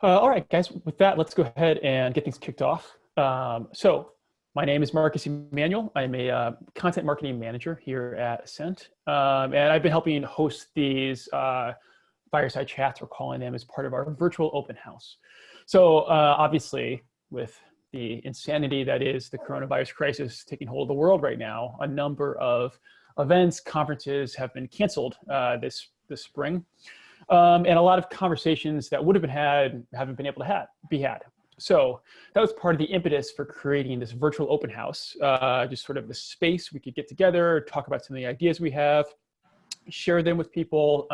All right, guys, with that, let's go ahead and get things kicked off. My name is Marcus Emanuel. I'm a content marketing manager here at Ascent. And I've been helping host these fireside chats, we're calling them, as part of our virtual open house. Obviously, with the insanity that is the coronavirus crisis taking hold of the world right now, a number of events, conferences have been canceled this spring. And a lot of conversations that would have been had haven't been able to be had. So that was part of the impetus for creating this virtual open house, just sort of the space we could get together, talk about some of the ideas we have, share them with people.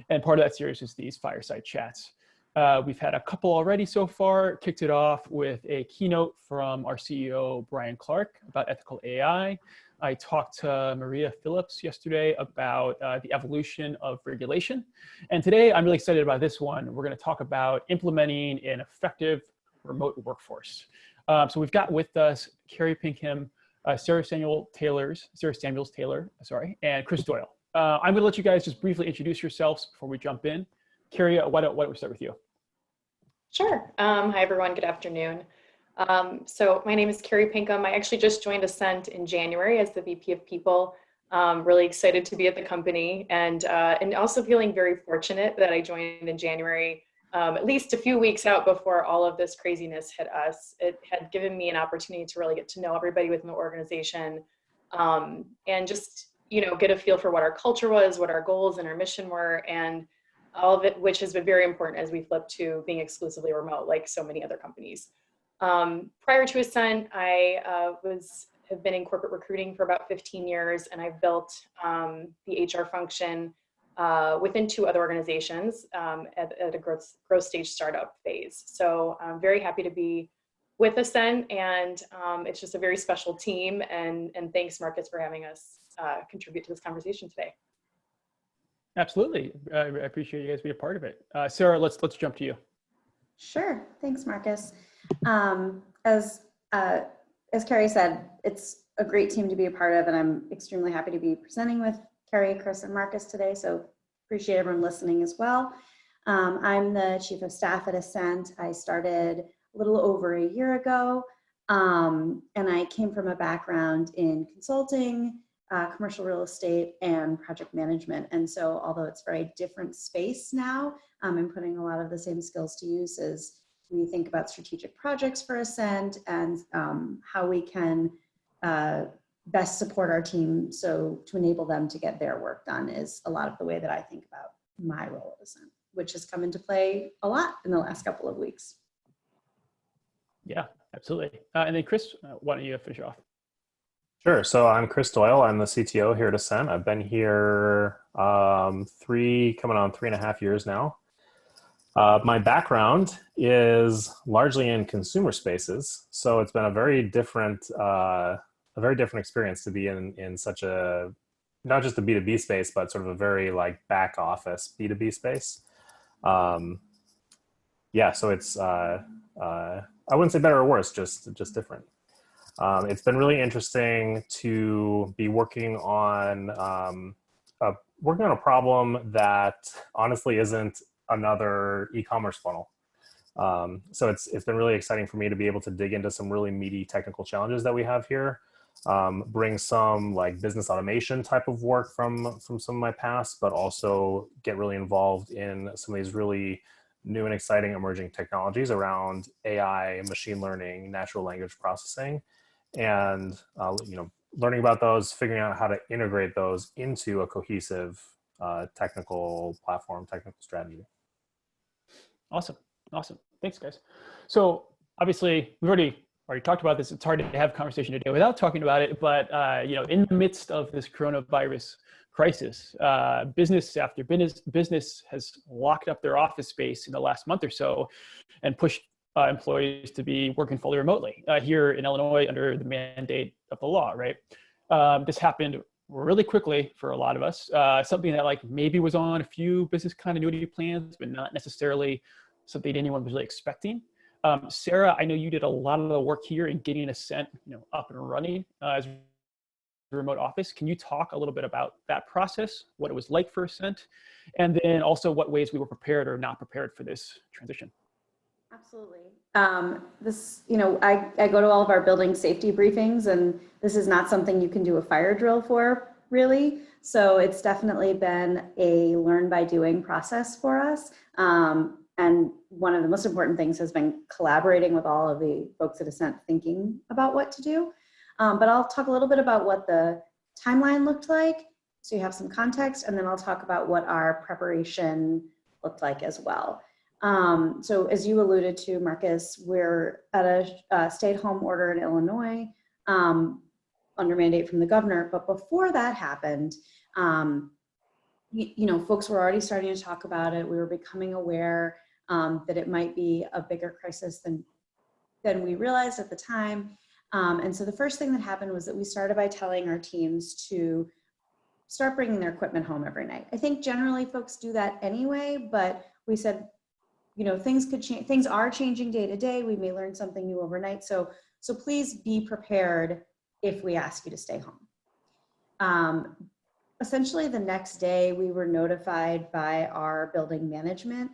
And part of that series is these fireside chats. We've had a couple already so far, kicked it off with a keynote from our CEO, Brian Clark, about ethical AI. I talked to Maria Phillips yesterday about the evolution of regulation. And today I'm really excited about this one. We're going to talk about implementing an effective remote workforce. So we've got with us Carrie Pinkham, Sarah Samuels Taylor, and Chris Doyle. I'm going to let you guys just briefly introduce yourselves before we jump in. Carrie, why don't we start with you? Sure. Hi, everyone. Good afternoon. So my name is Carrie Pinkham. I actually just joined Ascent in January as the VP of People. Really excited to be at the company and also feeling very fortunate that I joined in January, at least a few weeks out before all of this craziness hit us. It had given me an opportunity to really get to know everybody within the organization and just, get a feel for what our culture was, what our goals and our mission were, and all of it, which has been very important as we flip to being exclusively remote, like so many other companies. Prior to Ascent, I have been in corporate recruiting for about 15 years, and I've built the HR function within two other organizations at a growth stage startup phase. So I'm very happy to be with Ascent, and it's just a very special team. And thanks, Marcus, for having us contribute to this conversation today. Absolutely. I appreciate you guys being a part of it. Sarah, let's jump to you. Sure. Thanks, Marcus. As Carrie said, it's a great team to be a part of, and I'm extremely happy to be presenting with Carrie, Chris, and Marcus today. So appreciate everyone listening as well. I'm the Chief of Staff at Ascent. I started a little over a year ago, and I came from a background in consulting, commercial real estate, and project management. And so although it's a very different space now, I'm putting a lot of the same skills to use as we think about strategic projects for Ascent and how we can best support our team so to enable them to get their work done is a lot of the way that I think about my role at Ascent, which has come into play a lot in the last couple of weeks. Yeah, absolutely. And then Chris, why don't you finish off? Sure. So I'm Chris Doyle. I'm the CTO here at Ascent. I've been here coming on 3.5 years now. My background is largely in consumer spaces, so it's been a very different experience to be in such a, not just a B2B space, but sort of a very like back office B2B space. Yeah, so it's I wouldn't say better or worse, just different. It's been really interesting to be working on a problem that honestly isn't another e-commerce funnel. So it's been really exciting for me to be able to dig into some really meaty technical challenges that we have here, bring some like business automation type of work from some of my past, but also get really involved in some of these really new and exciting emerging technologies around AI, machine learning, natural language processing, and learning about those, figuring out how to integrate those into a cohesive technical platform, technical strategy. Awesome. Thanks, guys. So obviously we've already talked about this. It's hard to have a conversation today without talking about it, but in the midst of this coronavirus crisis, business after business has locked up their office space in the last month or so and pushed employees to be working fully remotely here in Illinois under the mandate of the law, right? This happened really quickly for a lot of us, something that like maybe was on a few business continuity plans, but not necessarily something anyone was really expecting. Sarah, I know you did a lot of the work here in getting Ascent up and running as a remote office. Can you talk a little bit about that process, what it was like for Ascent, and then also what ways we were prepared or not prepared for this transition? Absolutely. I go to all of our building safety briefings, and this is not something you can do a fire drill for, really. So it's definitely been a learn by doing process for us. And one of the most important things has been collaborating with all of the folks at Ascent, thinking about what to do. But I'll talk a little bit about what the timeline looked like, so you have some context, and then I'll talk about what our preparation looked like as well. So as you alluded to, Marcus, we're at a stay-at-home order in Illinois under mandate from the governor. But before that happened, folks were already starting to talk about it. We were becoming aware that it might be a bigger crisis than we realized at the time. And so the first thing that happened was that we started by telling our teams to start bringing their equipment home every night. I think generally folks do that anyway, but we said, things could change. Things are changing day to day. We may learn something new overnight. So please be prepared if we ask you to stay home. Essentially, the next day we were notified by our building management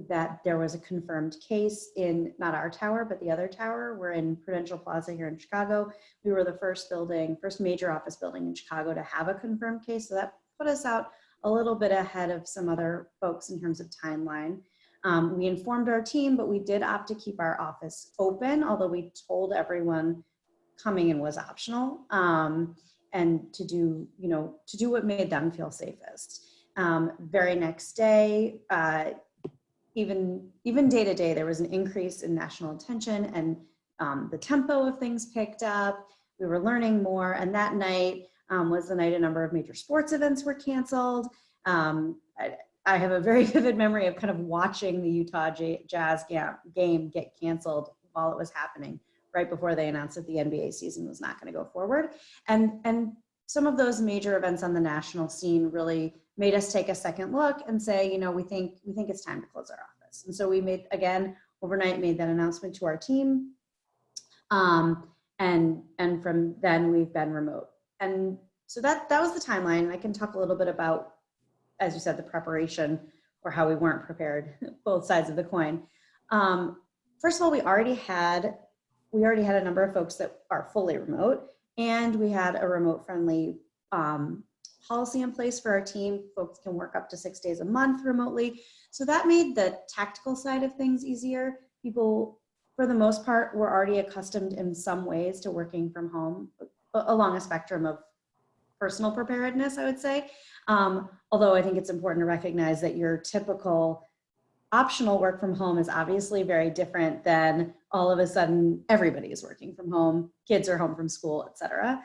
that there was a confirmed case in not our tower, but the other tower. We're in Prudential Plaza here in Chicago. We were the first major office building in Chicago to have a confirmed case. So that put us out a little bit ahead of some other folks in terms of timeline. We informed our team, but we did opt to keep our office open, although we told everyone coming in was optional, and to do what made them feel safest. Very next day, even day to day, there was an increase in national attention, and the tempo of things picked up. We were learning more, and that night was the night a number of major sports events were canceled. I have a very vivid memory of kind of watching the Utah Jazz game get canceled while it was happening, right before they announced that the NBA season was not going to go forward. And some of those major events on the national scene really made us take a second look and say, we think it's time to close our office. And so we overnight made that announcement to our team. And from then we've been remote. And so that was the timeline. I can talk a little bit about, as you said, the preparation, or how we weren't prepared, both sides of the coin. First of all, we already had a number of folks that are fully remote, and we had a remote friendly policy in place for our team. Folks can work up to 6 days a month remotely. So that made the tactical side of things easier. People, for the most part, were already accustomed in some ways to working from home along a spectrum of personal preparedness, I would say. Although I think it's important to recognize that your typical optional work from home is obviously very different than all of a sudden everybody is working from home, kids are home from school, et cetera.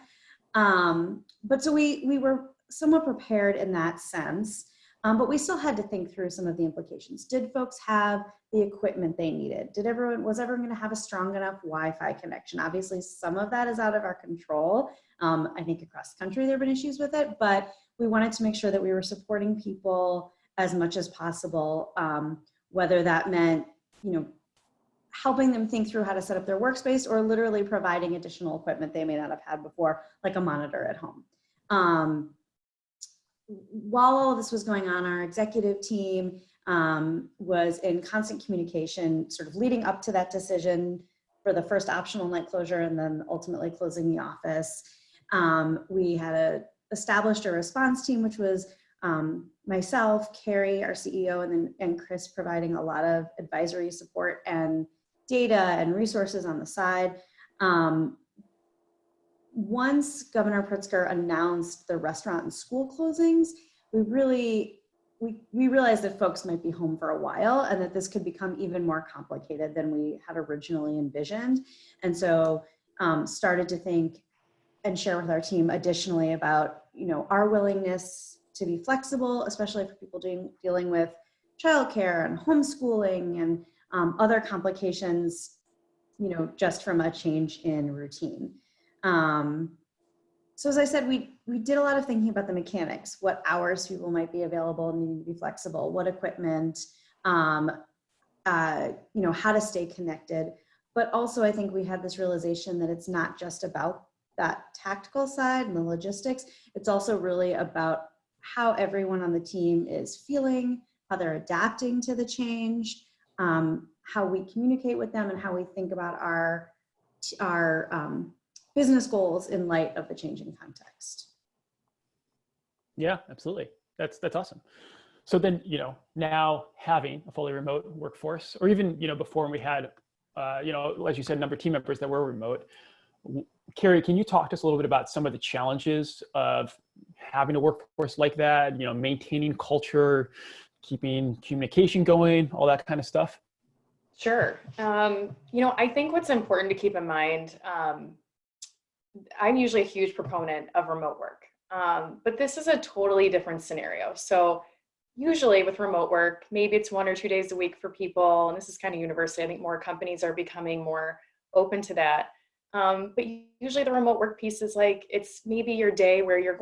But so we were somewhat prepared in that sense, but we still had to think through some of the implications. Did folks have the equipment they needed? Was everyone going to have a strong enough Wi-Fi connection? Obviously, some of that is out of our control. I think across the country there have been issues with it, but we wanted to make sure that we were supporting people as much as possible, whether that meant, helping them think through how to set up their workspace, or literally providing additional equipment they may not have had before, like a monitor at home. While all of this was going on, our executive team was in constant communication, sort of leading up to that decision for the first optional night closure, and then ultimately closing the office. We had established a response team, which was myself, Carrie, our CEO, and Chris providing a lot of advisory support and data and resources on the side. Once Governor Pritzker announced the restaurant and school closings, we realized that folks might be home for a while, and that this could become even more complicated than we had originally envisioned. And so started to think and share with our team additionally about, our willingness to be flexible, especially for people dealing with childcare and homeschooling and other complications, just from a change in routine. So as I said, we did a lot of thinking about the mechanics, what hours people might be available and needing to be flexible, what equipment, how to stay connected. But also I think we had this realization that it's not just about that tactical side and the logistics, it's also really about how everyone on the team is feeling, how they're adapting to the change, how we communicate with them and how we think about our business goals in light of the changing context. Yeah, absolutely. That's awesome. So then, now having a fully remote workforce, or even, before when we had, as you said, a number of team members that were remote. Carrie, can you talk to us a little bit about some of the challenges of having a workforce like that, maintaining culture, keeping communication going, all that kind of stuff? Sure. I think what's important to keep in mind, I'm usually a huge proponent of remote work, but this is a totally different scenario. So usually with remote work, maybe it's 1 or 2 days a week for people, and this is kind of universal. I think more companies are becoming more open to that. But usually the remote work piece is like, it's maybe your day where you're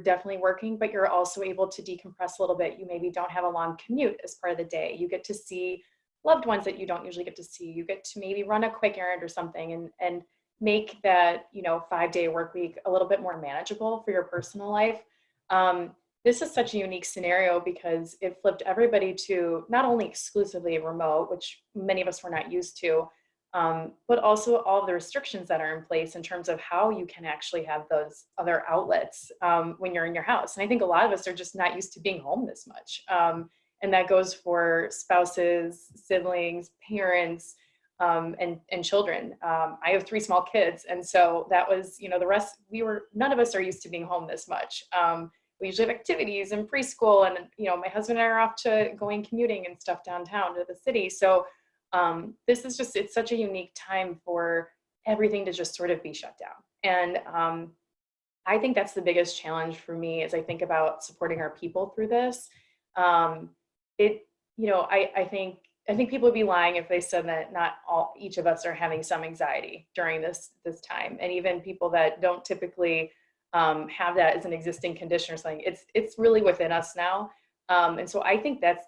definitely working, but you're also able to decompress a little bit. You maybe don't have a long commute as part of the day. You get to see loved ones that you don't usually get to see. You get to maybe run a quick errand or something and make that, 5-day work week a little bit more manageable for your personal life. This is such a unique scenario because it flipped everybody to not only exclusively remote, which many of us were not used to, but also all the restrictions that are in place in terms of how you can actually have those other outlets when you're in your house. And I think a lot of us are just not used to being home this much. And that goes for spouses, siblings, parents, and children. I have 3 small kids. And so that was, none of us are used to being home this much. We usually have activities in preschool, and, my husband and I are off to going commuting and stuff downtown to the city. So this is it's such a unique time for everything to just sort of be shut down. And I think that's the biggest challenge for me as I think about supporting our people through this. I think people would be lying if they said that each of us are having some anxiety during this time. And even people that don't typically have that as an existing condition or something, it's really within us now. And so I think that's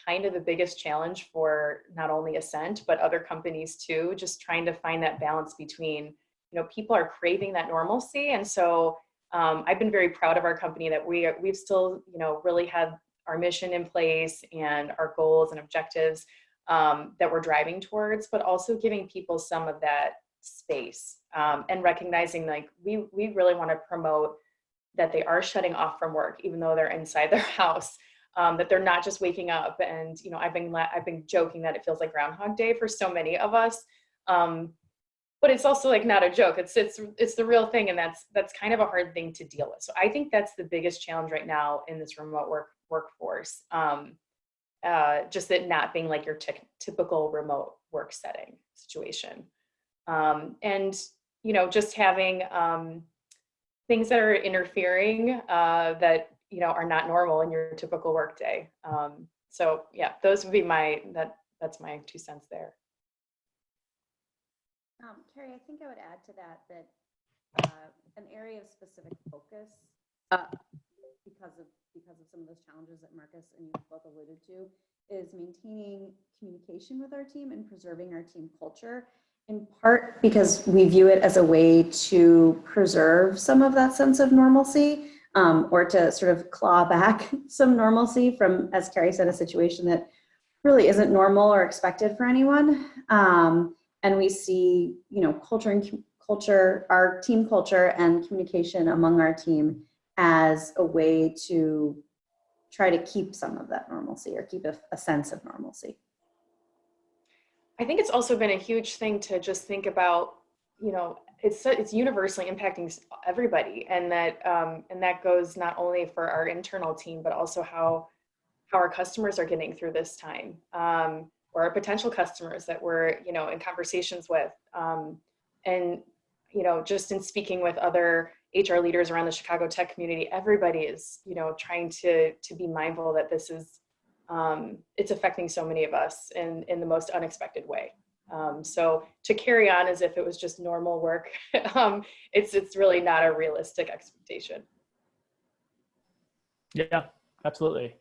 kind of the biggest challenge for not only Ascent, but other companies too, just trying to find that balance between, people are craving that normalcy. And so I've been very proud of our company that we've still, really had our mission in place and our goals and objectives that we're driving towards, but also giving people some of that space and recognizing like we really want to promote that they are shutting off from work, even though they're inside their house. That they're not just waking up and, I've been joking that it feels like Groundhog Day for so many of us. But it's also like not a joke. It's the real thing. And that's kind of a hard thing to deal with. So I think that's the biggest challenge right now in this remote workforce. Just it not being like your typical remote work setting situation. And, just having things that are interfering that, are not normal in your typical workday. So yeah, those would be that's my 2 cents there. Carrie, I think I would add to that an area of specific focus because of some of those challenges that Marcus and you both alluded to is maintaining communication with our team and preserving our team culture, in part because we view it as a way to preserve some of that sense of normalcy. Or to sort of claw back some normalcy from, as Carrie said, a situation that really isn't normal or expected for anyone. And we see, culture, our team culture and communication among our team as a way to try to keep some of that normalcy or keep a sense of normalcy. I think it's also been a huge thing to just think about, it's universally impacting everybody, and that goes not only for our internal team, but also how our customers are getting through this time, or our potential customers that we're in conversations with, and just in speaking with other HR leaders around the Chicago tech community, everybody is trying to be mindful that this is it's affecting so many of us in the most unexpected way. So to carry on as if it was just normal work, it's really not a realistic expectation. Yeah, absolutely.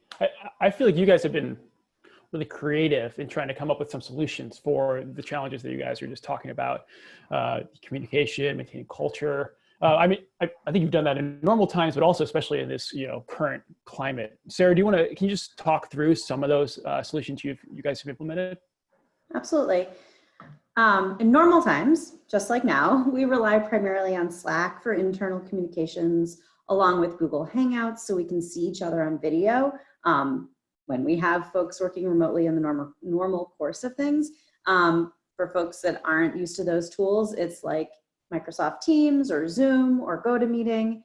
I feel like you guys have been really creative in trying to come up with some solutions for the challenges that you guys are just talking about, communication, maintaining culture. I mean, I think you've done that in normal times, but also especially in this, current climate. Sarah, can you just talk through some of those solutions you guys have implemented? Absolutely. In normal times, just like now, we rely primarily on Slack for internal communications, along with Google Hangouts, so we can see each other on video when we have folks working remotely in the normal course of things. For folks that aren't used to those tools, it's like Microsoft Teams or Zoom or GoToMeeting.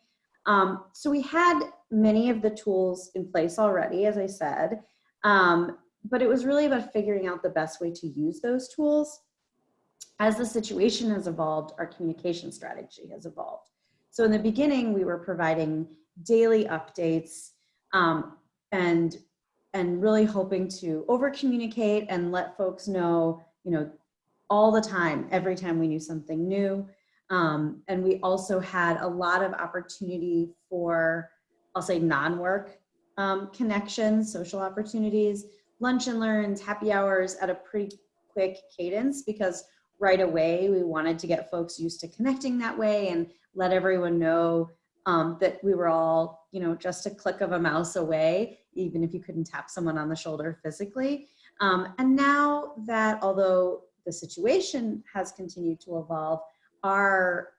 So we had many of the tools in place already, as I said, but it was really about figuring out the best way to use those tools. As the situation has evolved, our communication strategy has evolved. So in the beginning, we were providing daily updates and really hoping to over communicate and let folks know, all the time, every time we knew something new. And we also had a lot of opportunity for, I'll say, non-work connections, social opportunities, lunch and learns, happy hours at a pretty quick cadence, because right away we wanted to get folks used to connecting that way and let everyone know that we were all, just a click of a mouse away, even if you couldn't tap someone on the shoulder physically. And now that, although the situation has continued to evolve, our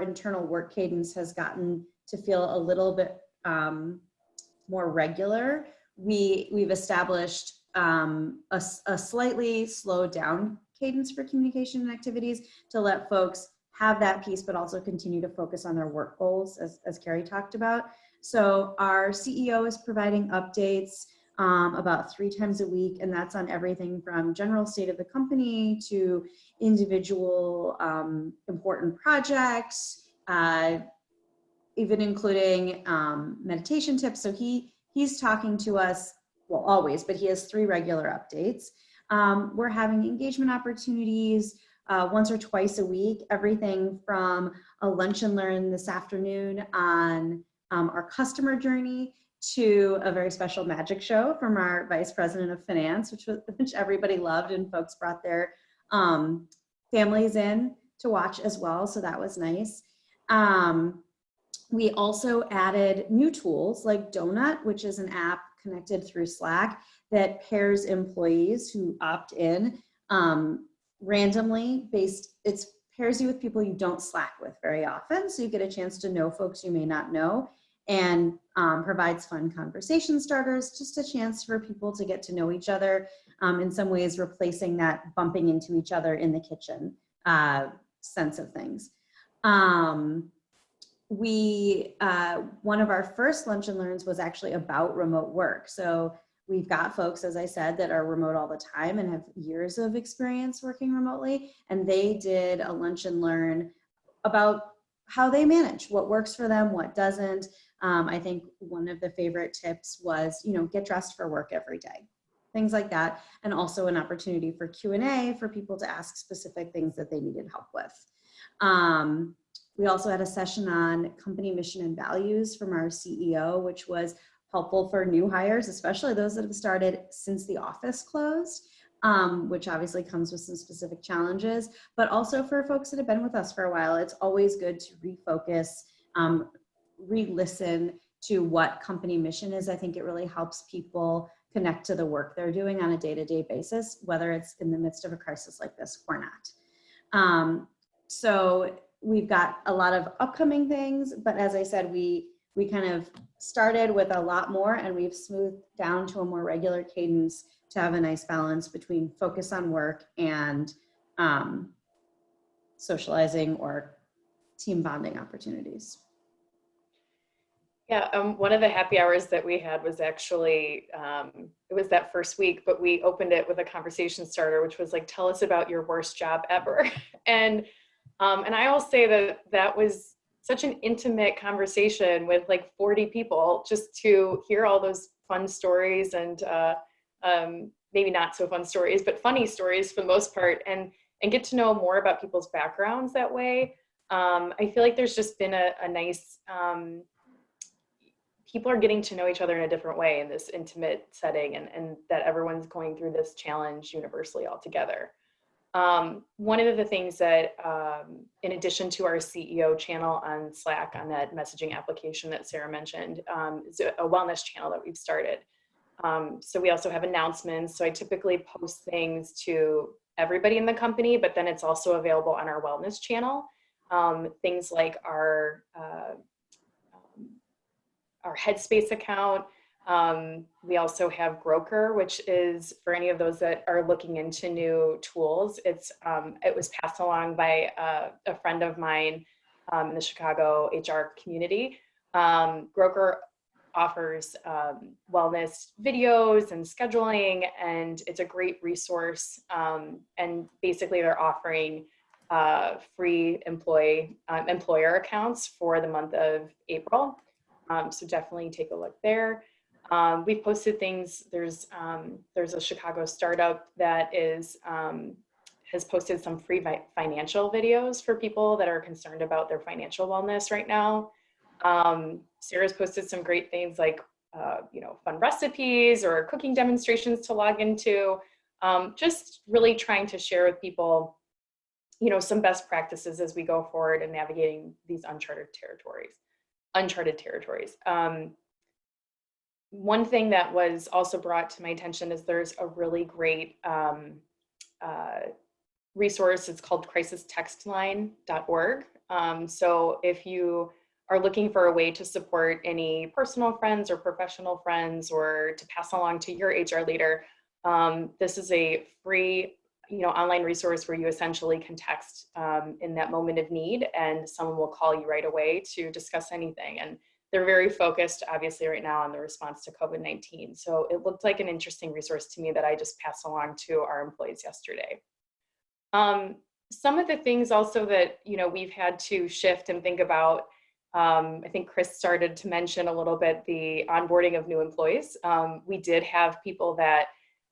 internal work cadence has gotten to feel a little bit more regular. We've established a slightly slowed down cadence for communication and activities to let folks have that piece, but also continue to focus on their work goals, as Carrie talked about. So our CEO is providing updates about 3 times a week, and that's on everything from general state of the company to individual important projects, even including meditation tips. So he's talking to us, well, always, but he has 3 regular updates. We're having engagement opportunities once or twice a week, everything from a lunch and learn this afternoon on our customer journey to a very special magic show from our Vice President of Finance, which everybody loved, and folks brought their families in to watch as well, so that was nice. We also added new tools like Donut, which is an app connected through Slack that pairs employees who opt in randomly based. It pairs you with people you don't Slack with very often, so you get a chance to know folks you may not know, and provides fun conversation starters, just a chance for people to get to know each other, in some ways replacing that bumping into each other in the kitchen sense of things. One of our first lunch and learns was actually about remote work. So we've got folks, as I said, that are remote all the time and have years of experience working remotely, and they did a lunch and learn about how they manage, what works for them, what doesn't. I think one of the favorite tips was, get dressed for work every day, things like that, and also an opportunity for Q&A for people to ask specific things that they needed help with. We also had a session on company mission and values from our CEO, which was helpful for new hires, especially those that have started since the office closed, which obviously comes with some specific challenges, but also for folks that have been with us for a while. It's always good to refocus, re-listen to what company mission is. I think it really helps people connect to the work they're doing on a day-to-day basis, whether it's in the midst of a crisis like this or not. So we've got a lot of upcoming things, but as I said, we kind of started with a lot more, and we've smoothed down to a more regular cadence to have a nice balance between focus on work and socializing or team bonding opportunities. Yeah, one of the happy hours that we had was actually, it was that first week, but we opened it with a conversation starter, which was like, tell us about your worst job ever. And I will say that was such an intimate conversation with like 40 people, just to hear all those fun stories and maybe not so fun stories, but funny stories for the most part, and get to know more about people's backgrounds that way. I feel like there's just been a nice, people are getting to know each other in a different way in this intimate setting, and that everyone's going through this challenge universally all together. One of the things that, in addition to our CEO channel on Slack, on that messaging application that Sarah mentioned, is a wellness channel that we've started. So we also have announcements. So I typically post things to everybody in the company, but then it's also available on our wellness channel. Things like our Headspace account. We also have Broker, which is for any of those that are looking into new tools. It was passed along by a friend of mine in the Chicago HR community. Broker offers wellness videos and scheduling, and it's a great resource. And basically they're offering free employer accounts for the month of April. So definitely take a look there. We've posted things. There's a Chicago startup that has posted some free financial videos for people that are concerned about their financial wellness right now. Sarah's posted some great things like, fun recipes or cooking demonstrations to log into. Just really trying to share with people, some best practices as we go forward in navigating these uncharted territories. One thing that was also brought to my attention is there's a really great resource. It's called crisistextline.org. So if you are looking for a way to support any personal friends or professional friends, or to pass along to your HR leader, this is a free online resource where you essentially can text in that moment of need, and someone will call you right away to discuss anything. And they're very focused, obviously, right now on the response to COVID-19. So it looked like an interesting resource to me that I just passed along to our employees yesterday. Some of the things also that we've had to shift and think about, I think Chris started to mention a little bit the onboarding of new employees. We did have people that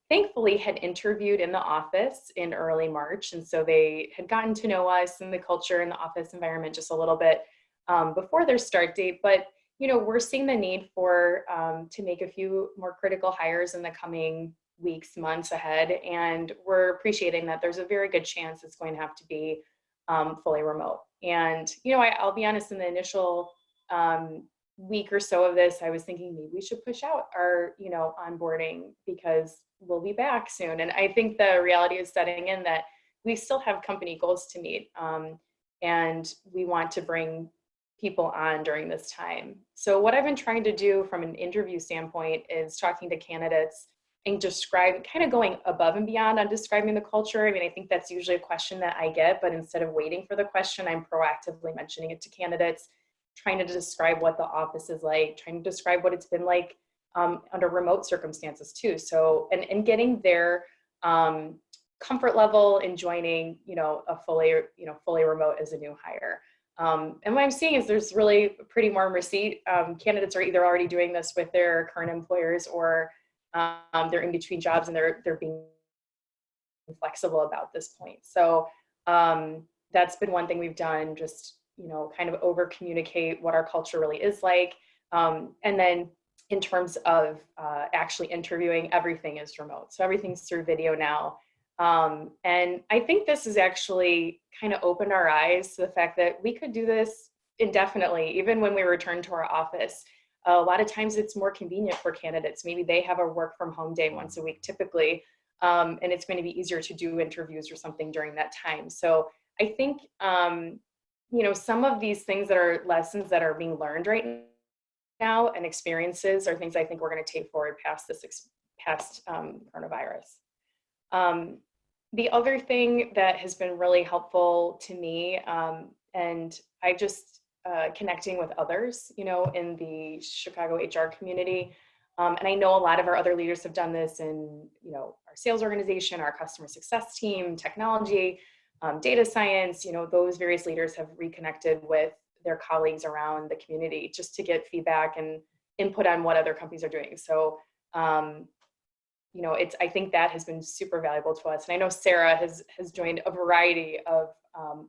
thankfully had interviewed in the office in early March. And so they had gotten to know us and the culture and the office environment just a little bit before their start date. But, we're seeing the need for to make a few more critical hires in the coming weeks, months ahead. And we're appreciating that there's a very good chance it's going to have to be fully remote. And, I'll be honest, in the initial week or so of this, I was thinking maybe we should push out our, onboarding because we'll be back soon. And I think the reality is setting in that we still have company goals to meet. And we want to bring people on during this time. So what I've been trying to do from an interview standpoint is talking to candidates and kind of going above and beyond on describing the culture. I mean, I think that's usually a question that I get, but instead of waiting for the question, I'm proactively mentioning it to candidates, trying to describe what the office is like, trying to describe what it's been like under remote circumstances too. So, and getting their comfort level in joining, a fully remote as a new hire. And what I'm seeing is there's really pretty warm receipt. Candidates are either already doing this with their current employers, or they're in between jobs and they're being flexible about this point. So that's been one thing we've done, just, kind of over communicate what our culture really is like. And then in terms of actually interviewing, everything is remote. So everything's through video now. And I think this has actually kind of opened our eyes to the fact that we could do this indefinitely, even when we return to our office. A lot of times it's more convenient for candidates. Maybe they have a work from home day once a week typically, and it's going to be easier to do interviews or something during that time. So I think, some of these things that are lessons that are being learned right now and experiences are things I think we're going to take forward past coronavirus. The other thing that has been really helpful to me, and I just connecting with others, in the Chicago HR community. And I know a lot of our other leaders have done this in, our sales organization, our customer success team, technology, data science, those various leaders have reconnected with their colleagues around the community just to get feedback and input on what other companies are doing. So, I think that has been super valuable to us. And I know Sarah has joined a variety of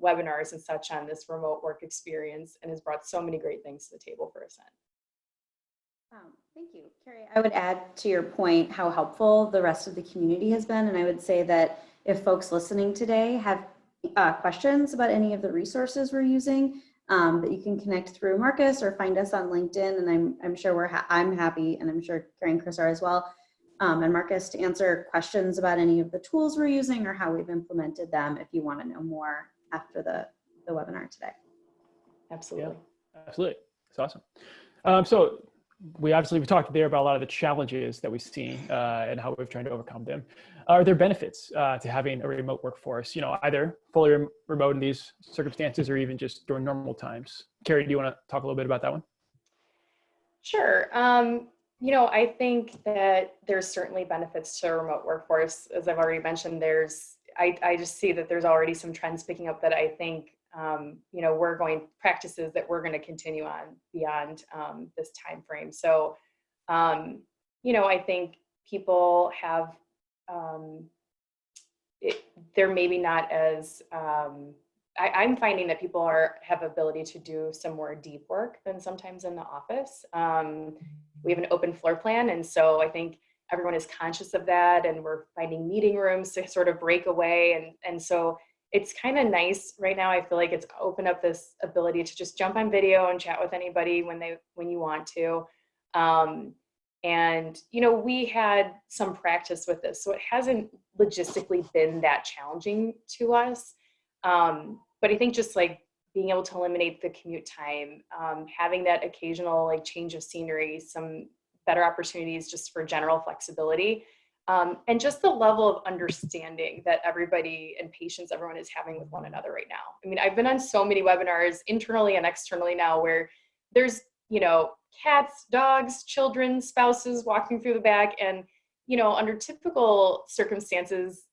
webinars and such on this remote work experience and has brought so many great things to the table for Ascent. Thank you, Carrie. I would add to your point how helpful the rest of the community has been. And I would say that if folks listening today have questions about any of the resources we're using, that you can connect through Marcus or find us on LinkedIn. And I'm sure I'm happy, and I'm sure Carrie and Chris are as well, and Marcus, to answer questions about any of the tools we're using or how we've implemented them if you want to know more after the webinar today. Absolutely. Yeah, absolutely. It's awesome. So we talked there about a lot of the challenges that we've seen and how we've tried to overcome them. Are there benefits to having a remote workforce, either fully remote in these circumstances or even just during normal times? Carrie, do you want to talk a little bit about that one? Sure. I think that there's certainly benefits to a remote workforce. As I've already mentioned, I just see that there's already some trends picking up that I think, practices that we're going to continue on beyond this time frame. So, I think people have, they're maybe not as, I'm finding that people have ability to do some more deep work than sometimes in the office. We have an open floor plan, and so I think everyone is conscious of that, and we're finding meeting rooms to sort of break away, and so it's kind of nice right now. I feel like it's opened up this ability to just jump on video and chat with anybody when you want to. And we had some practice with this, so it hasn't logistically been that challenging to us. But I think just like being able to eliminate the commute time, having that occasional like change of scenery, some better opportunities just for general flexibility, and just the level of understanding that everybody and patience everyone is having with one another right now. I mean, I've been on so many webinars internally and externally now where there's, cats, dogs, children, spouses walking through the back, and, under typical circumstances,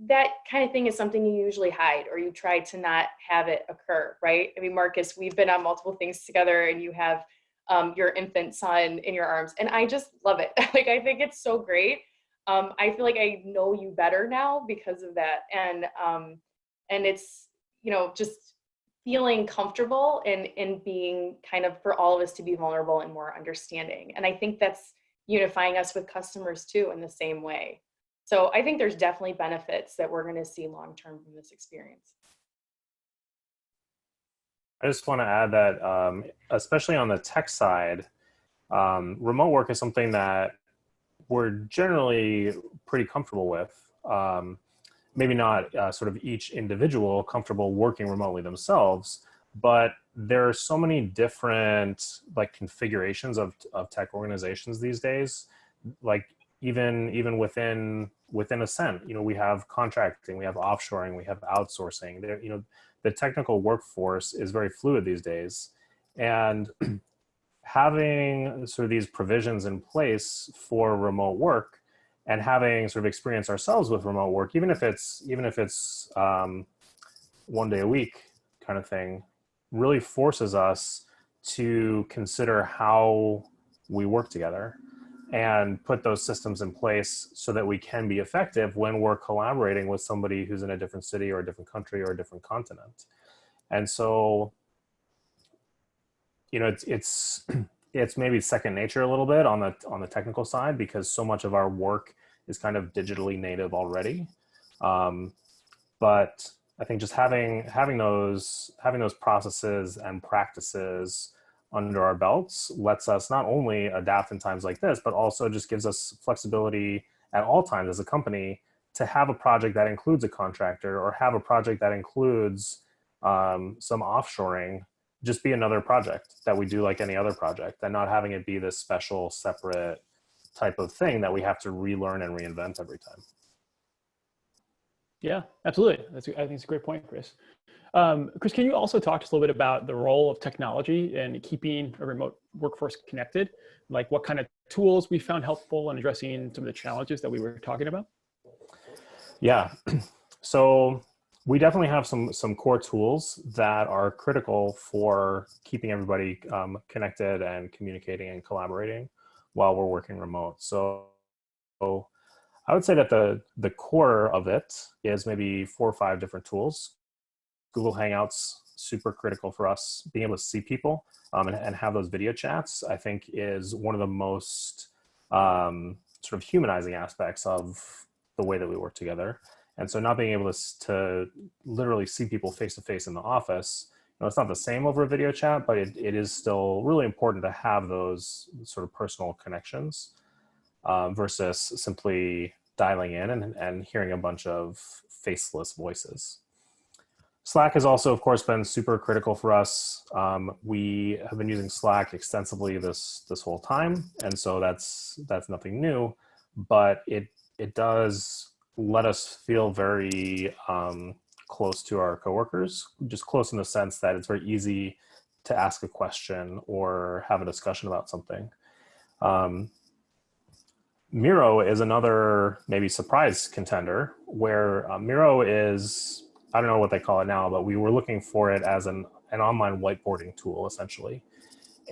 that kind of thing is something you usually hide or you try to not have it occur, right? I mean, Marcus, we've been on multiple things together, and you have your infant son in your arms, and I just love it. Like, I think it's so great. I feel like I know you better now because of that. And it's, just feeling comfortable and being kind of, for all of us to be vulnerable and more understanding. And I think that's unifying us with customers too in the same way. So I think there's definitely benefits that we're going to see long-term from this experience. I just want to add that, especially on the tech side, remote work is something that we're generally pretty comfortable with. Maybe not sort of each individual comfortable working remotely themselves, but there are so many different like configurations of tech organizations these days. Like even within Ascent, we have contracting, we have offshoring, we have outsourcing. There, the technical workforce is very fluid these days, and having sort of these provisions in place for remote work and having sort of experience ourselves with remote work, even if it's 1 day a week kind of thing, really forces us to consider how we work together and put those systems in place so that we can be effective when we're collaborating with somebody who's in a different city or a different country or a different continent. And so, it's maybe second nature a little bit on the technical side, because so much of our work is kind of digitally native already. But I think just having those processes and practices under our belts lets us not only adapt in times like this, but also just gives us flexibility at all times as a company to have a project that includes a contractor or have a project that includes some offshoring just be another project that we do like any other project, and not having it be this special, separate type of thing that we have to relearn and reinvent every time. Yeah, absolutely. I think it's a great point, Chris. Chris, can you also talk to us a little bit about the role of technology in keeping a remote workforce connected? Like what kind of tools we found helpful in addressing some of the challenges that we were talking about? Yeah, so we definitely have some core tools that are critical for keeping everybody connected and communicating and collaborating while we're working remote. So I would say that the core of it is maybe 4 or 5 different tools. Google Hangouts, super critical for us. Being able to see people and have those video chats, I think, is one of the most sort of humanizing aspects of the way that we work together. And so not being able to literally see people face to face in the office, it's not the same over a video chat, but it is still really important to have those sort of personal connections versus simply dialing in and hearing a bunch of faceless voices. Slack has also, of course, been super critical for us. We have been using Slack extensively this whole time, and so that's nothing new, but it does let us feel very close to our coworkers, just close in the sense that it's very easy to ask a question or have a discussion about something. Miro is another maybe surprise contender where Miro is, I don't know what they call it now, but we were looking for it as an online whiteboarding tool essentially.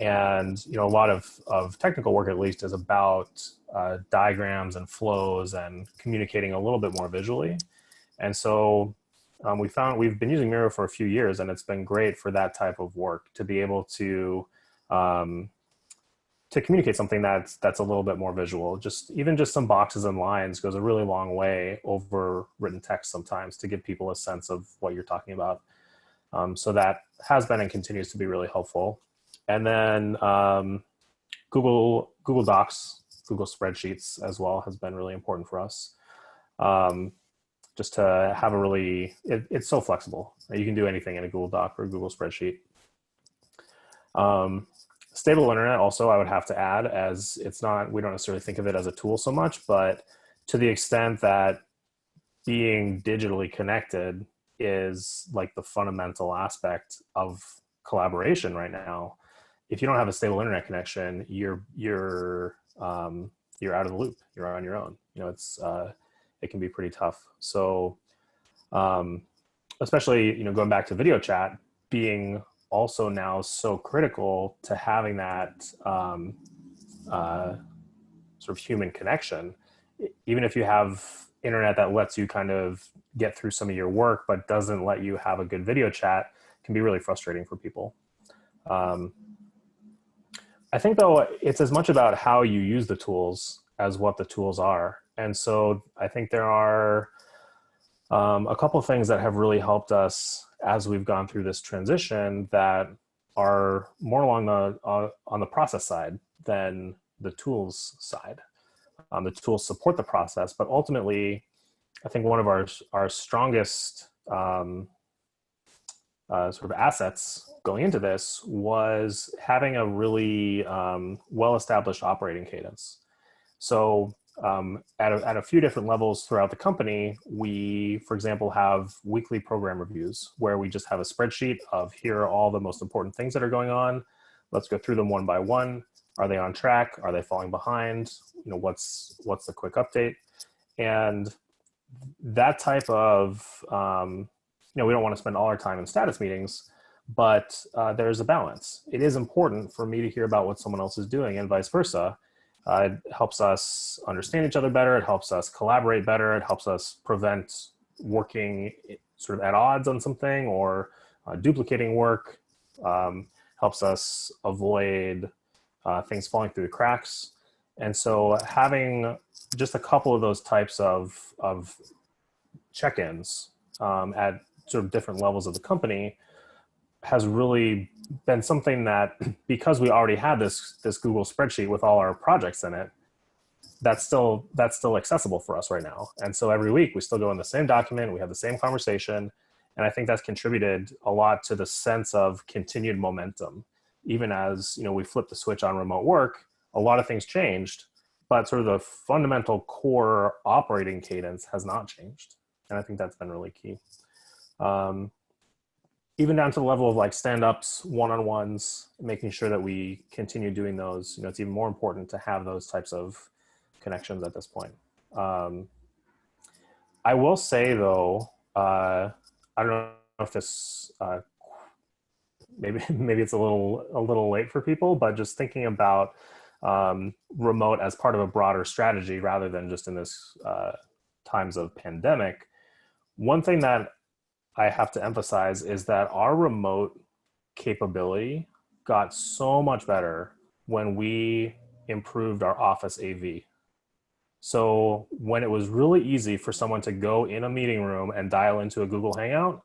And, a lot of technical work at least is about diagrams and flows and communicating a little bit more visually. And so we've been using Miro for a few years, and it's been great for that type of work to be able to communicate something that's a little bit more visual. Even just some boxes and lines goes a really long way over written text sometimes to give people a sense of what you're talking about. So that has been and continues to be really helpful. And then Google Docs, Google Spreadsheets as well has been really important for us. Just to have it's so flexible. You can do anything in a Google Doc or a Google Spreadsheet. Stable internet also, I would have to add, as we don't necessarily think of it as a tool so much, but to the extent that being digitally connected is like the fundamental aspect of collaboration right now. If you don't have a stable internet connection, you're out of the loop. You're on your own. It can be pretty tough. So, especially going back to video chat, being also now so critical to having that sort of human connection. Even if you have internet that lets you kind of get through some of your work, but doesn't let you have a good video chat, can be really frustrating for people. I think though, it's as much about how you use the tools as what the tools are. And so I think there are a couple of things that have really helped us as we've gone through this transition that are more along on the process side than the tools side. The tools support the process, but ultimately, I think one of our strongest sort of assets going into this was having a really well-established operating cadence. So at a few different levels throughout the company, we, for example, have weekly program reviews where we just have a spreadsheet of here are all the most important things that are going on. Let's go through them one by one. Are they on track? Are they falling behind? What's the quick update? And that type of, we don't want to spend all our time in status meetings, but there's a balance. It is important for me to hear about what someone else is doing and vice versa. It helps us understand each other better. It helps us collaborate better. It helps us prevent working sort of at odds on something or duplicating work. Helps us avoid things falling through the cracks. And so having just a couple of those types of check-ins at sort of different levels of the company has really been something that, because we already had this Google spreadsheet with all our projects in it, that's still accessible for us right now. And so every week we still go in the same document, we have the same conversation, and I think that's contributed a lot to the sense of continued momentum. Even as we flipped the switch on remote work, a lot of things changed, but sort of the fundamental core operating cadence has not changed. And I think that's been really key. Even down to the level of like stand-ups, one-on-ones, making sure that we continue doing those. It's even more important to have those types of connections at this point. I will say though, I don't know if this, maybe it's a little late for people, but just thinking about remote as part of a broader strategy rather than just in this times of pandemic. One thing that I have to emphasize is that our remote capability got so much better when we improved our Office AV. So when it was really easy for someone to go in a meeting room and dial into a Google Hangout,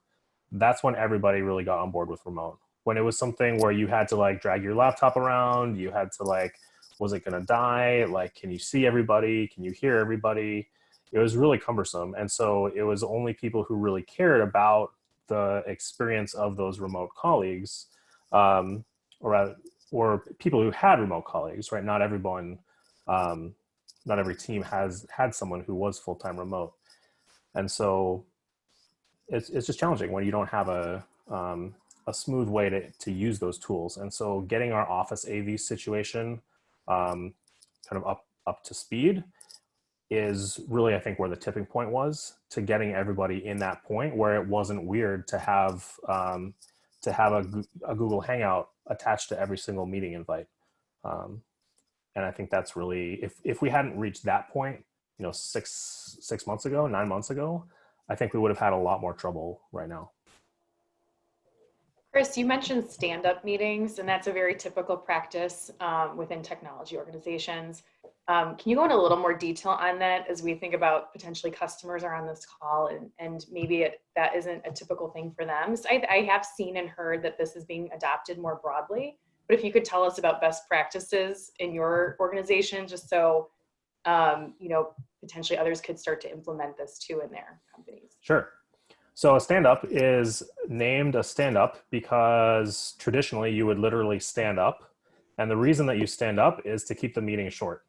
that's when everybody really got on board with remote. When it was something where you had to like drag your laptop around, you had to like, was it gonna die? Like, can you see everybody? Can you hear everybody? It was really cumbersome. And so it was only people who really cared about the experience of those remote colleagues, or people who had remote colleagues, right? Not everyone, not every team has had someone who was full-time remote. And so it's just challenging when you don't have a smooth way to use those tools. And so getting our Office AV situation kind of up to speed is really, I think, where the tipping point was to getting everybody in that point where it wasn't weird to have a Google Hangout attached to every single meeting invite. And I think that's really, if we hadn't reached that point, 6 months ago, 9 months ago, I think we would have had a lot more trouble right now. Chris, you mentioned stand-up meetings, and that's a very typical practice within technology organizations. Can you go into a little more detail on that as we think about potentially customers are on this call and maybe that isn't a typical thing for them? So I have seen and heard that this is being adopted more broadly, but if you could tell us about best practices in your organization, just so potentially others could start to implement this too in their companies. Sure. So a stand-up is named a stand-up because traditionally you would literally stand up. And the reason that you stand up is to keep the meeting short.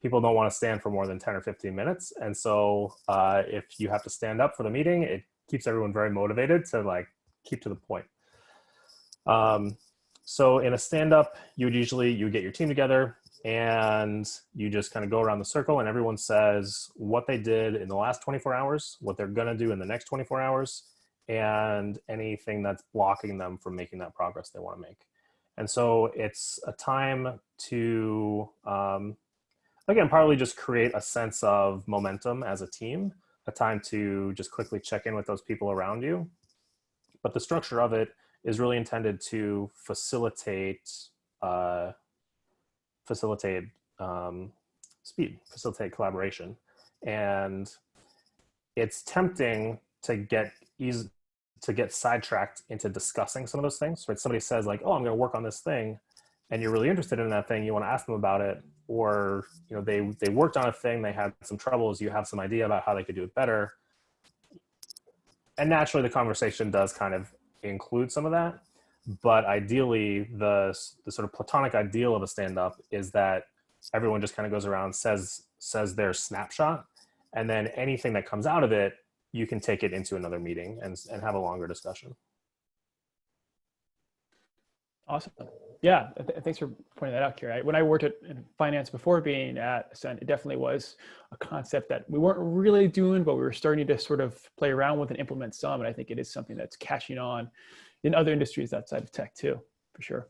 People don't want to stand for more than 10 or 15 minutes. And so if you have to stand up for the meeting, it keeps everyone very motivated to like keep to the point. So in a stand-up, you get your team together and you just kind of go around the circle and everyone says what they did in the last 24 hours, what they're going to do in the next 24 hours, and anything that's blocking them from making that progress they want to make. And so it's a time to, again, partly just create a sense of momentum as a team, a time to just quickly check in with those people around you. But the structure of it is really intended to facilitate speed, facilitate collaboration. And it's tempting to get sidetracked into discussing some of those things, right? Somebody says like, oh, I'm going to work on this thing, and you're really interested in that thing. You want to ask them about it, or they worked on a thing, they had some troubles, you have some idea about how they could do it better. And naturally the conversation does kind of include some of that. But ideally, the sort of platonic ideal of a stand-up is that everyone just kind of goes around, says their snapshot, and then anything that comes out of it, you can take it into another meeting and have a longer discussion. Awesome. Yeah, thanks for pointing that out, Carrie. When I worked in finance before being at Ascent, it definitely was a concept that we weren't really doing, but we were starting to sort of play around with and implement some. And I think it is something that's catching on in other industries outside of tech too, for sure.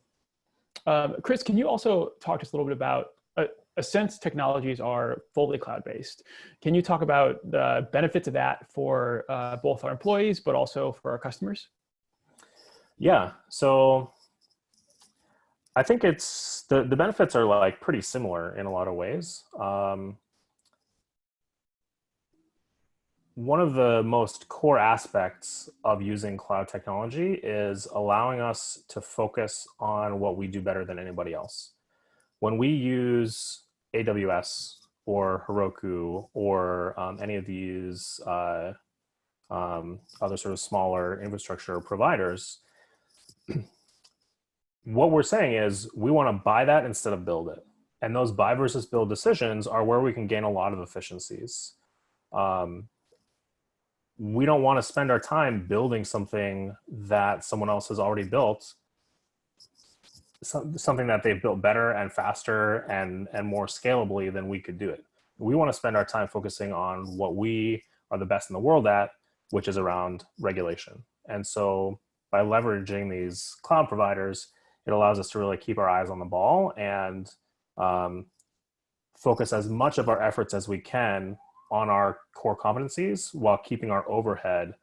Chris, can you also talk to us a little bit about Ascent's technologies are fully cloud-based. Can you talk about the benefits of that for both our employees, but also for our customers? Yeah, so I think it's the benefits are like pretty similar in a lot of ways. One of the most core aspects of using cloud technology is allowing us to focus on what we do better than anybody else. When we use AWS or Heroku or any of these other sort of smaller infrastructure providers, what we're saying is we want to buy that instead of build it. And those buy versus build decisions are where we can gain a lot of efficiencies. We don't want to spend our time building something that someone else has already built, something that they've built better and faster and more scalably than we could do it. We want to spend our time focusing on what we are the best in the world at, which is around regulation. And so by leveraging these cloud providers, it allows us to really keep our eyes on the ball and focus as much of our efforts as we can on our core competencies while keeping our overhead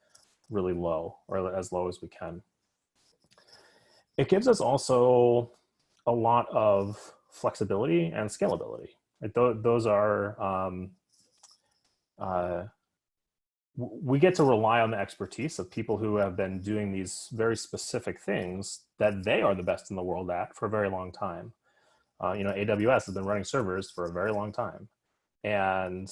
really low, or as low as we can. It gives us also a lot of flexibility and scalability. Those are we get to rely on the expertise of people who have been doing these very specific things that they are the best in the world at for a very long time. AWS has been running servers for a very long time, and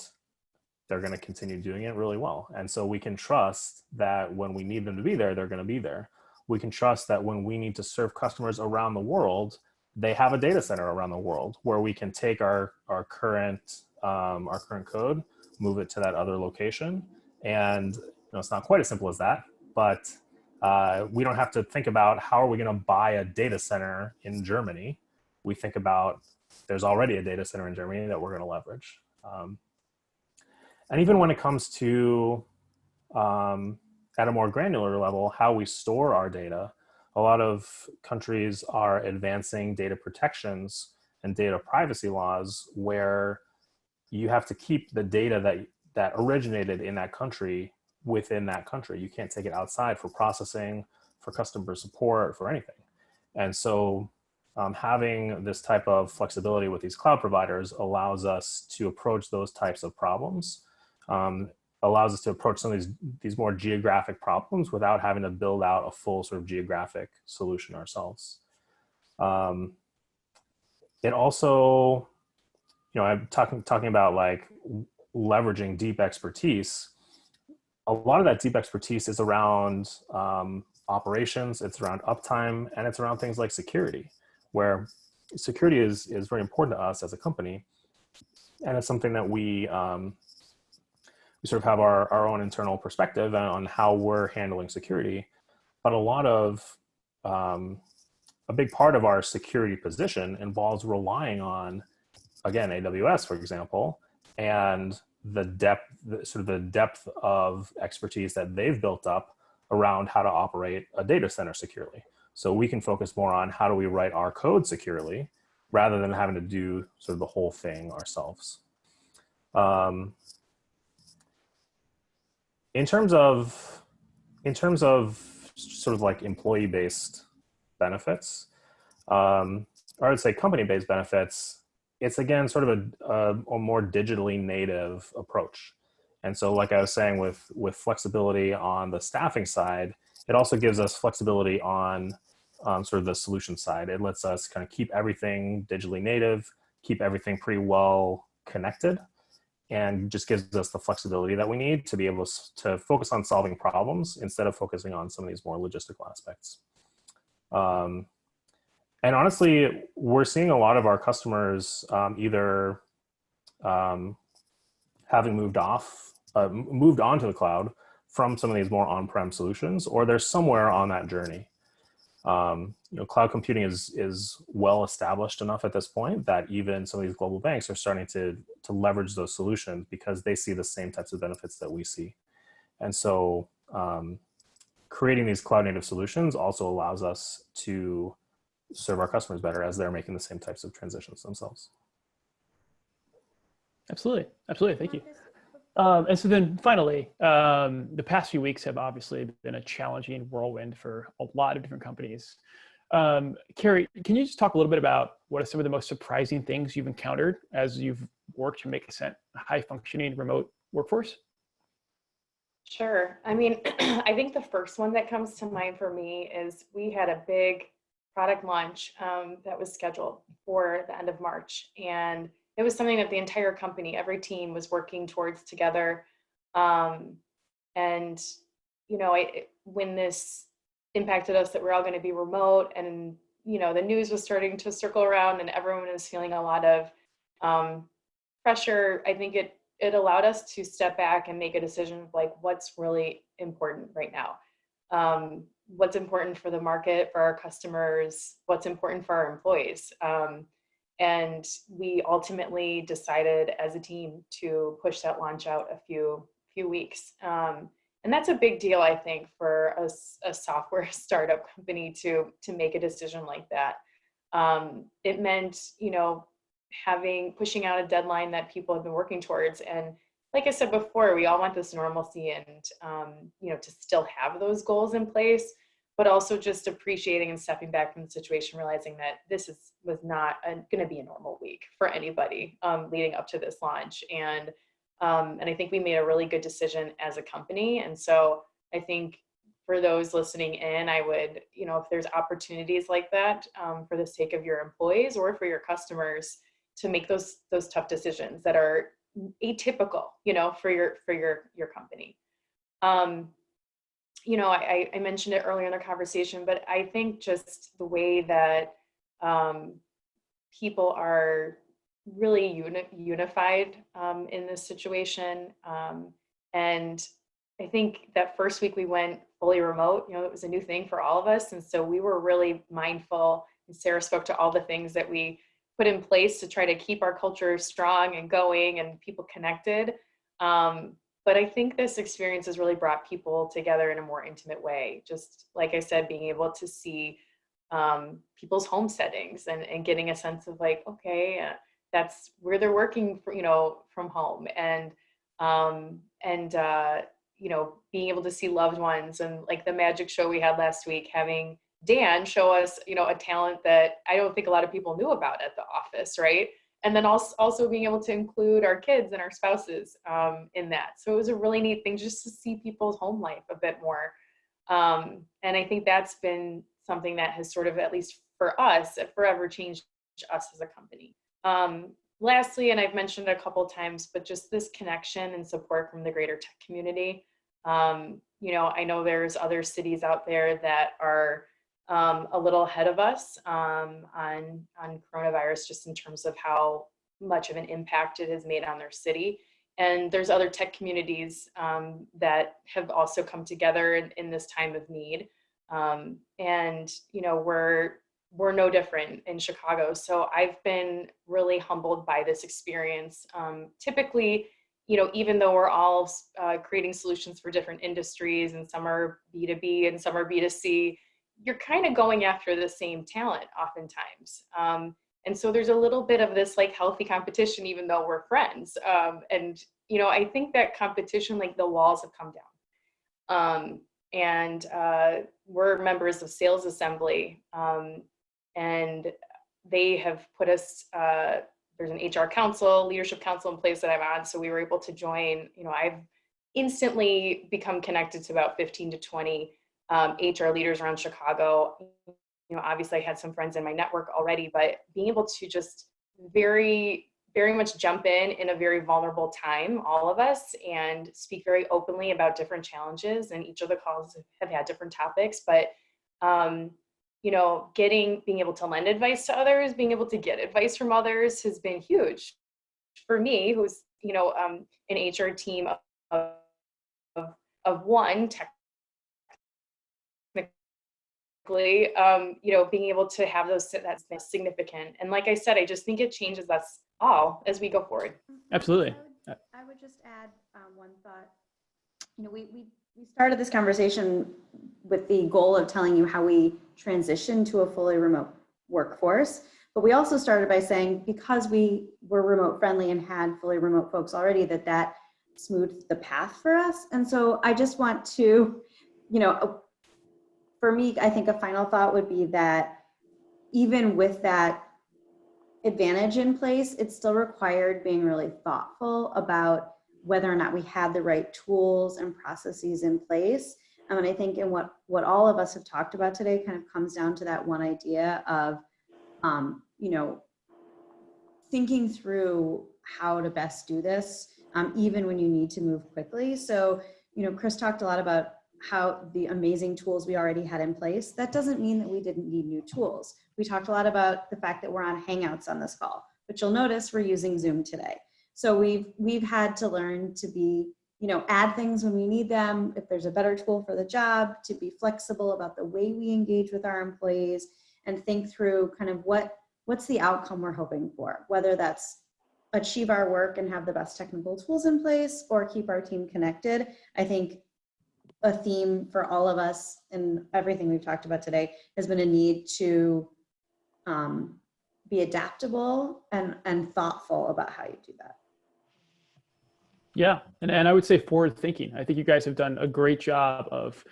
they're going to continue doing it really well. And so we can trust that when we need them to be there, they're going to be there. We can trust that when we need to serve customers around the world, they have a data center around the world where we can take our current code, move it to that other location. And it's not quite as simple as that, but we don't have to think about how are we going to buy a data center in Germany. We think about there's already a data center in Germany that we're going to leverage. And even when it comes to, at a more granular level, how we store our data, a lot of countries are advancing data protections and data privacy laws where you have to keep the data that originated in that country within that country. You can't take it outside for processing, for customer support, for anything. And so having this type of flexibility with these cloud providers allows us to approach those types of problems, allows us to approach some of these more geographic problems without having to build out a full sort of geographic solution ourselves. It also, I'm talking about like leveraging deep expertise. A lot of that deep expertise is around operations, it's around uptime, and it's around things like security, where security is very important to us as a company. And it's something that we sort of have our own internal perspective on how we're handling security. But a big part of our security position involves relying on, again, AWS, for example, and the depth of expertise that they've built up around how to operate a data center securely. So we can focus more on how do we write our code securely rather than having to do sort of the whole thing ourselves. In terms of sort of like employee-based benefits, or I would say company-based benefits, it's again sort of a more digitally native approach. And so like I was saying with flexibility on the staffing side, it also gives us flexibility on sort of the solution side. It lets us kind of keep everything digitally native, keep everything pretty well connected, and just gives us the flexibility that we need to be able to focus on solving problems instead of focusing on some of these more logistical aspects. And honestly, we're seeing a lot of our customers either having moved on to the cloud from some of these more on-prem solutions, or they're somewhere on that journey. Cloud computing is well established enough at this point that even some of these global banks are starting to leverage those solutions because they see the same types of benefits that we see. And so creating these cloud native solutions also allows us to serve our customers better as they're making the same types of transitions themselves. Absolutely. Thank you. And so then finally, the past few weeks have obviously been a challenging whirlwind for a lot of different companies. Carrie, can you just talk a little bit about what are some of the most surprising things you've encountered as you've worked to make Ascent a high-functioning remote workforce? Sure. I mean, I think the first one that comes to mind for me is we had a big product launch that was scheduled for the end of March. And it was something that the entire company, every team was working towards together. And, when this impacted us that we're all going to be remote and, the news was starting to circle around and everyone was feeling a lot of pressure, I think it allowed us to step back and make a decision of like, what's really important right now. What's important for the market, for our customers, what's important for our employees. And we ultimately decided as a team to push that launch out a few weeks. And that's a big deal, I think, for a software startup company to make a decision like that. It meant, pushing out a deadline that people have been working towards. And like I said before, we all want this normalcy and, to still have those goals in place, but also just appreciating and stepping back from the situation, realizing that this was not going to be a normal week for anybody leading up to this launch. And And I think we made a really good decision as a company. And so I think for those listening in, I would, if there's opportunities like that, for the sake of your employees or for your customers, to make those tough decisions that are atypical, for your company. I mentioned it earlier in the conversation, but I think just the way that people are really unified in this situation. And I think that first week we went fully remote, it was a new thing for all of us. And so we were really mindful, and Sarah spoke to all the things that we put in place to try to keep our culture strong and going and people connected. But I think this experience has really brought people together in a more intimate way. Just like I said, being able to see people's home settings and getting a sense of like, okay, that's where they're working, from home, and being able to see loved ones, and like the magic show we had last week, having Dan show us, a talent that I don't think a lot of people knew about at the office, right? And then also being able to include our kids and our spouses in that. So it was a really neat thing just to see people's home life a bit more. And I think that's been something that has sort of, at least for us, forever changed us as a company. Lastly, and I've mentioned a couple times, but just this connection and support from the greater tech community. I know there's other cities out there that are a little ahead of us on coronavirus, just in terms of how much of an impact it has made on their city. And there's other tech communities that have also come together in this time of need. We're no different in Chicago. So I've been really humbled by this experience. Typically, even though we're all creating solutions for different industries, and some are B2B and some are B2C, you're kind of going after the same talent oftentimes. And so there's a little bit of this like healthy competition, even though we're friends. I think that competition, like the walls have come down. We're members of Sales Assembly, and they have put us, there's an HR council, leadership council in place that I'm on. So we were able to join, I've instantly become connected to about 15 to 20 HR leaders around Chicago. Obviously I had some friends in my network already, but being able to just very, very much jump in a very vulnerable time, all of us, and speak very openly about different challenges. And each of the calls have had different topics, but being able to lend advice to others, being able to get advice from others has been huge for me, who's, an HR team of one technically, being able to have those, that's been significant. And like I said, I just think it changes us all as we go forward. Absolutely. I would just add one thought. We started this conversation with the goal of telling you how we transitioned to a fully remote workforce, but we also started by saying, because we were remote friendly and had fully remote folks already, that smoothed the path for us. And so I just want to, for me, I think a final thought would be that even with that advantage in place, it still required being really thoughtful about whether or not we had the right tools and processes in place. And I think in what all of us have talked about today kind of comes down to that one idea of, thinking through how to best do this, even when you need to move quickly. So, Chris talked a lot about how the amazing tools we already had in place. That doesn't mean that we didn't need new tools. We talked a lot about the fact that we're on Hangouts on this call, but you'll notice we're using Zoom today. So we've had to learn to be, add things when we need them. If there's a better tool for the job, to be flexible about the way we engage with our employees, and think through kind of what's the outcome we're hoping for, whether that's achieve our work and have the best technical tools in place or keep our team connected. I think a theme for all of us and everything we've talked about today has been a need to be adaptable and thoughtful about how you do that. Yeah, and I would say forward thinking. I think you guys have done a great job of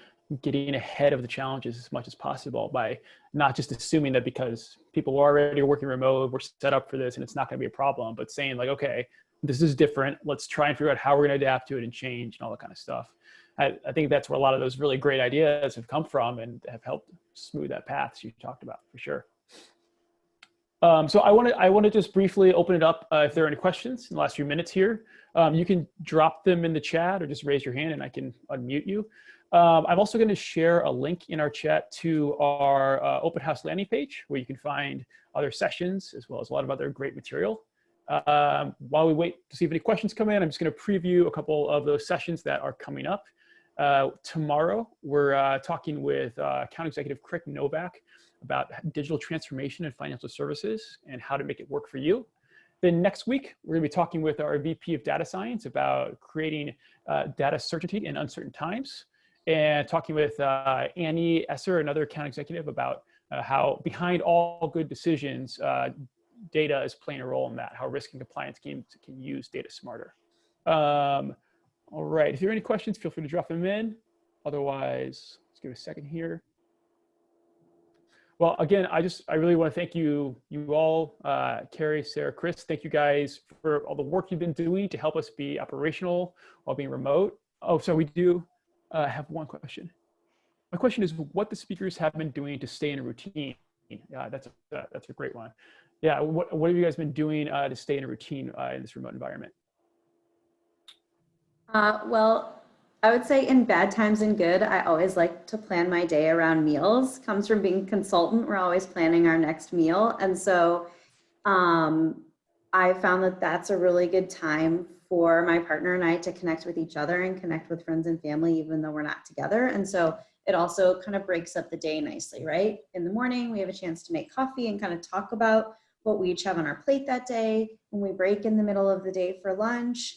getting ahead of the challenges as much as possible by not just assuming that because people were already working remote, we're set up for this and it's not going to be a problem, but saying like, okay, this is different. Let's try and figure out how we're going to adapt to it and change and all that kind of stuff. I think that's where a lot of those really great ideas have come from and have helped smooth that path you talked about, for sure. So I want to just briefly open it up if there are any questions in the last few minutes here. You can drop them in the chat or just raise your hand and I can unmute you. I'm also going to share a link in our chat to our open house landing page where you can find other sessions as well as a lot of other great material. While we wait to see if any questions come in, I'm just going to preview a couple of those sessions that are coming up. Tomorrow, we're talking with Account Executive Crick Novak about digital transformation in financial services and how to make it work for you. Then next week, we're going to be talking with our VP of Data Science about creating data certainty in uncertain times, and talking with Annie Esser, another account executive, about how behind all good decisions, data is playing a role in that, how risk and compliance teams can use data smarter. All right, if there are any questions, feel free to drop them in. Otherwise, let's give it a second here. Well, again, I really want to thank you all, Carrie, Sarah, Chris. Thank you guys for all the work you've been doing to help us be operational while being remote. Oh, so we do have one question. My question is what the speakers have been doing to stay in a routine. Yeah, that's a great one. Yeah, what have you guys been doing to stay in a routine in this remote environment? Well, I would say in bad times and good, I always like to plan my day around meals. Comes from being a consultant, we're always planning our next meal. And so I found that that's a really good time for my partner and I to connect with each other and connect with friends and family, even though we're not together. And so it also kind of breaks up the day nicely, right? In the morning, we have a chance to make coffee and kind of talk about what we each have on our plate that day. When we break in the middle of the day for lunch,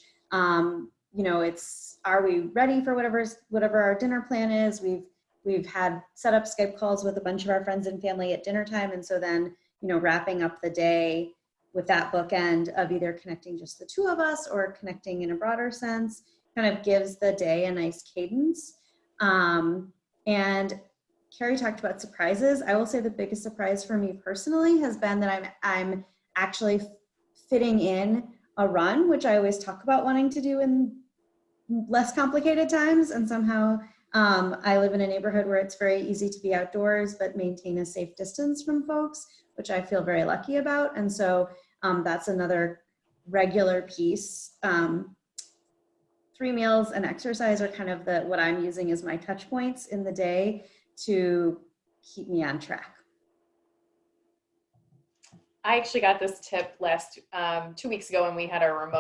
you know, it's, are we ready for whatever our dinner plan is? We've had set up Skype calls with a bunch of our friends and family at dinner time. And so then, you know, wrapping up the day with that bookend of either connecting just the two of us or connecting in a broader sense kind of gives the day a nice cadence. And Carrie talked about surprises. I will say the biggest surprise for me personally has been that I'm actually fitting in a run, which I always talk about wanting to do in less complicated times. And somehow I live in a neighborhood where it's very easy to be outdoors, but maintain a safe distance from folks, which I feel very lucky about. And so that's another regular piece. 3 meals and exercise are kind of what I'm using as my touch points in the day to keep me on track. I actually got this tip 2 weeks ago when we had our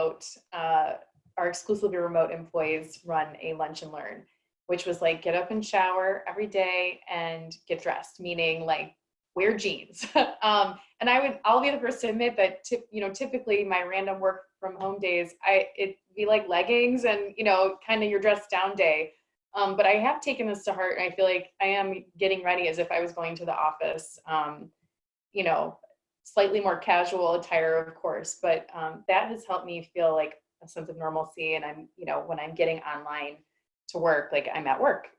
exclusively remote employees run a lunch and learn, which was like, get up and shower every day and get dressed, meaning like wear jeans. And I'll be the first to admit that typically my random work from home days, it'd be like leggings and, kind of your dressed down day. But I have taken this to heart, and I feel like I am getting ready as if I was going to the office, slightly more casual attire, of course, but that has helped me feel like a sense of normalcy. And I'm, when I'm getting online to work, like I'm at work.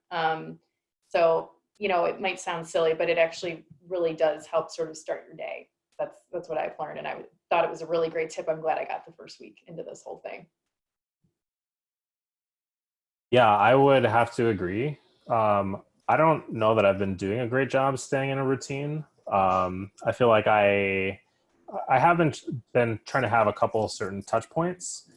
So, it might sound silly, but it actually really does help sort of start your day. That's what I've learned. And I thought it was a really great tip. I'm glad I got the first week into this whole thing. Yeah, I would have to agree. I don't know that I've been doing a great job staying in a routine. I feel like I haven't been trying to have a couple certain touch points.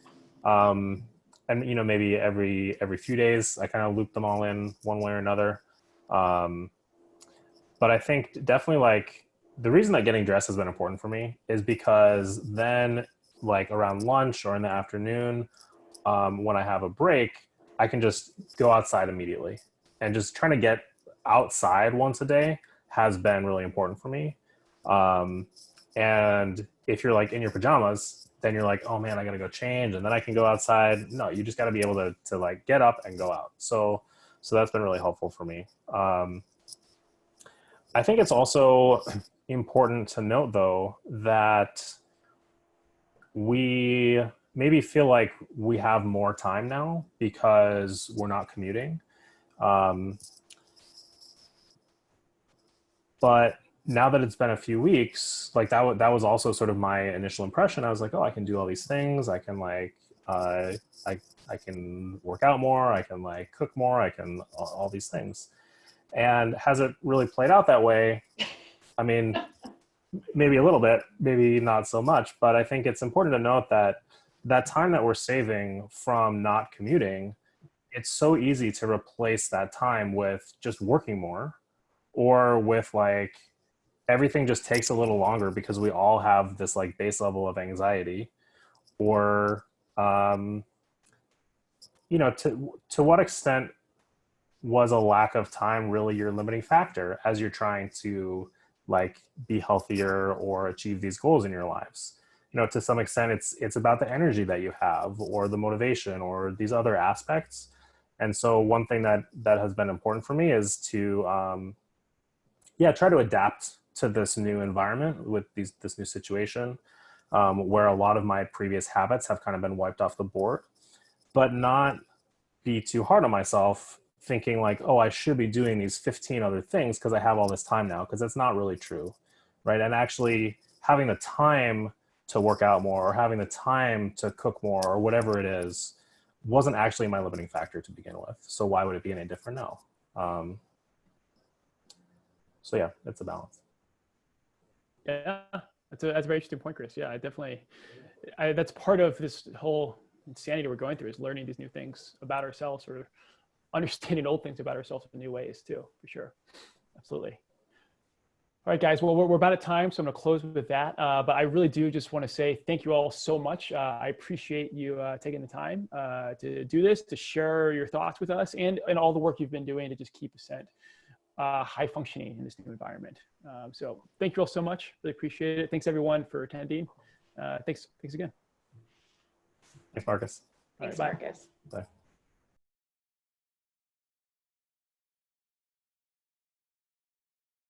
And, maybe every few days I kind of loop them all in one way or another. But I think definitely like the reason that getting dressed has been important for me is because then like around lunch or in the afternoon, when I have a break, I can just go outside immediately, and just trying to get outside once a day has been really important for me. And if you're like in your pajamas, then you're like, oh man, I gotta go change and then I can go outside. No, you just gotta be able to like get up and go out. So that's been really helpful for me. I think it's also important to note though, that we maybe feel like we have more time now because we're not commuting. But now that it's been a few weeks, like that was also sort of my initial impression. I was like, oh, I can do all these things. I can like, I can work out more. I can like cook more. I can all these things. And has it really played out that way? I mean, maybe a little bit, maybe not so much, but I think it's important to note that that time that we're saving from not commuting, it's so easy to replace that time with just working more, or with like everything just takes a little longer because we all have this like base level of anxiety, or you know, to what extent was a lack of time really your limiting factor as you're trying to like be healthier or achieve these goals in your lives? You know, to some extent it's about the energy that you have, or the motivation, or these other aspects. And so one thing that has been important for me is to try to adapt to this new environment with this new situation, where a lot of my previous habits have kind of been wiped off the board, but not be too hard on myself thinking like, oh, I should be doing these 15 other things because I have all this time now, because that's not really true, right? And actually having the time to work out more, or having the time to cook more, or whatever it is, wasn't actually my limiting factor to begin with. So why would it be any different now? So yeah, it's a balance. Yeah, that's a very interesting point, Chris. Yeah, that's part of this whole insanity we're going through, is learning these new things about ourselves, or understanding old things about ourselves in new ways too, for sure. Absolutely. All right, guys, well, we're about at time, so I'm gonna close with that. But I really do just wanna say thank you all so much. I appreciate you taking the time to do this, to share your thoughts with us, and all the work you've been doing to just keep Ascent high functioning in this new environment. So thank you all so much. Really appreciate it. Thanks everyone for attending. Thanks again. Thanks, Marcus. Thanks, All right, bye. Marcus. Bye.